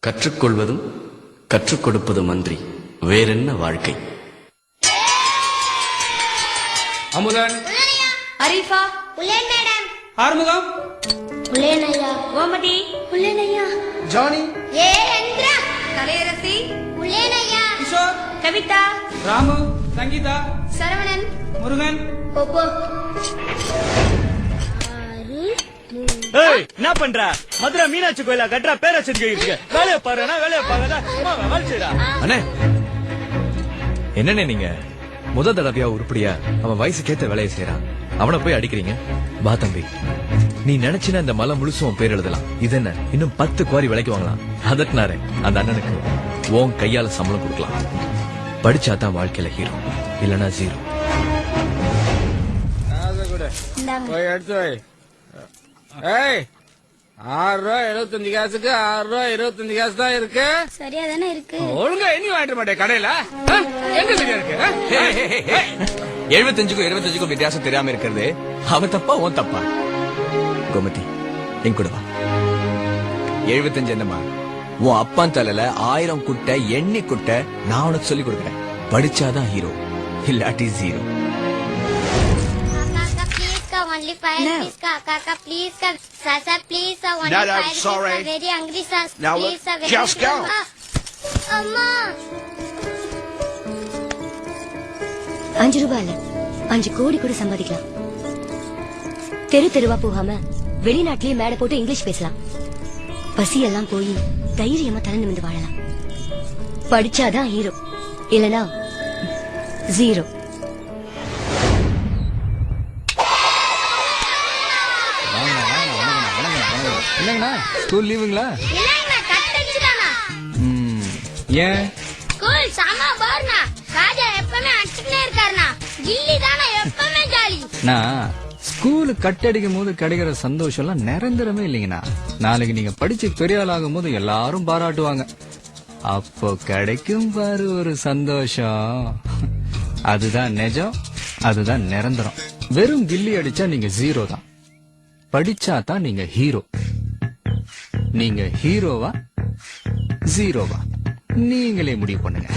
கற்றுக்கொள்வதும் கற்றுக் கொடுப்பதும் அன்றி வேறென்ன வாழ்க்கை. அமுதன், அரீஃபா, புலேன் மேடம், ஆறுமுகம், புலேன் ஐயா, கோமதி, புலேன் ஐயா, ஜானி, ஏந்திரா, கலையரசி, புலேன் ஐயா, கிஷோர், கவிதா, ராமு, சங்கீதா, சரவணன், முருகன். போப்போ. ஏய் என்ன பண்ற? மதுரை மீனாட்சி கோயிலா கட்டுற பேர செஞ்சுக்கிட்டு வேலையை பாருனா வேலையை பாருடா வேலை செய்யடா. அண்ணே என்னண்ணே நீங்க முத தடவையா உருப்படியா அவன் வயசுக்கேத்த வேலையை செய்யறான், அவனை போய் அடிக்கிறீங்க? பா தம்பி, நீ நினைச்சினா இந்த மலை முழுசும் உன் பேர் எழுதலாம். இது என்ன இன்னும் 10 குவாரி விலைக்கு வாங்கலாம். அதட்டினாரே அந்த அண்ணனுக்கு உன் கையால சம்பளம் கொடுக்கலாம். படிச்சாதான் வாழ்க்கையில ஹீரோ, இல்லனா ஜீரோ. போய் எடுத்து வை. ஏய், 6 ரூபா 75 காசுக்கு 6 ரூபா 25 காசு தான் இருக்கு. சரியா தானே இருக்கு. ஒழுங்கா எண்ணி வாங்கிட்டு மாட்டேன் கடையில. எங்க சரியா இருக்கு? 75க்கும் 25க்கும் வித்தியாசம் தெரியாம இருக்கிறது அவன் தப்பா உன் தப்பா? கோமதி என் கூட வா. 75 என்னமா உன் அப்பா தலையில 1000 குட்டை எண்ணி குட்டை நான் உனக்கு சொல்லி கொடுக்குறேன். படிச்சாதான் ஹீரோ, இல்லாட்டி zero. Only 5 please ka kaka please ka sasa please ka only 5 sorry very angry sir Now please sir just go. amma 5 ரூபாயில 5 கோடி கூட சம்பாதிக்கலாம். தெரு தெருவா போகாம வெளிநாட்டிலேயே மேடை போட்டு இங்கிலீஷ் பேசலாம். பசி எல்லாம் போய் தைரியமா தலை நிமிந்து வாழலாம். படிச்சாதான் ஹீரோ, இல்லனா ஜீரோ. என்னங்கண்ணா ஸ்கூல் லீவுங்களா? இல்லங்க கட்டடிச்சுதானா ஏன்? ஸ்கூல் சாமா பாருனா ராஜா எப்பவுமே அடிச்சுட்டே இருக்காருனா கில்லி தானா எப்பவுமே ஜாலி. நான் ஸ்கூலு கட்டடிக்கும் போது கிடைக்கிற சந்தோஷம் எல்லாம் நிரந்தரமே இல்லைங்கண்ணா. நாளைக்கு நீங்க படிச்சு பெரிய ஆள் ஆகும் போது எல்லாரும் பாராட்டுவாங்க. அப்போ கிடைக்கும் பாரு ஒரு சந்தோஷம், அதுதான் நிஜம், அதுதான் நிரந்தரம். வெறும் கில்லி அடிச்சா நீங்க ஜீரோ தான், படிச்சா தான் நீங்க ஹீரோ. நீங்க ஹீரோவா ஜீரோவா நீங்களே முடிவு பண்ணுங்க.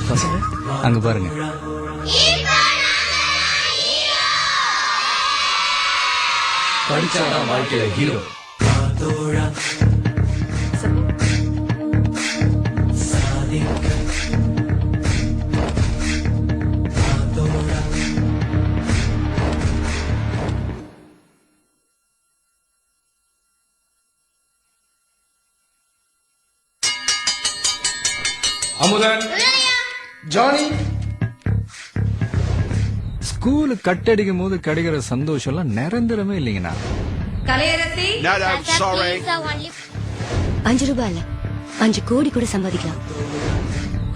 பசங்க அங்க பாருங்க. படிச்சாதான் வாழ்க்கையில ஹீரோ. அமுதன், ஜானி, ஸ்கூலு கட்டடிக்கும் போது கிடைக்கிற சந்தோஷம் எல்லாம் நிரந்தரமே இல்லைங்கண்ணா. Kalaiyarasi, No, sorry. please ka only 5 ரூபாயில 5 கோடி கூட சம்பாதிக்கலாம்.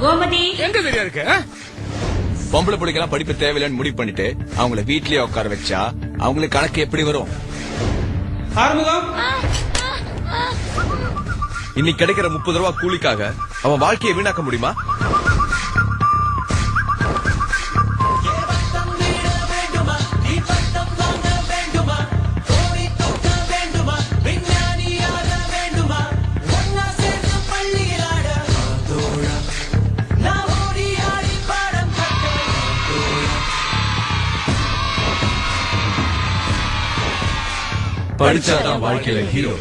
கோமதி, எங்க சரியா இருக்கு? பொம்பளை பிள்ளைக்கெல்லாம் படிப்பு தேவையில்லைன்னு முடிவு பண்ணிட்டு அவங்கள வீட்லயே உட்கார வச்சா அவங்களுக்கு கணக்கு எப்படி வரும்? ஆறுமுகம், இன்னைக்கு கிடைக்கிற 30 ரூபா கூலிக்காக அவன் வாழ்க்கையை வீணாக்க முடியுமா? படிச்சாதான் வாழ்க்கையில ஹீரோ.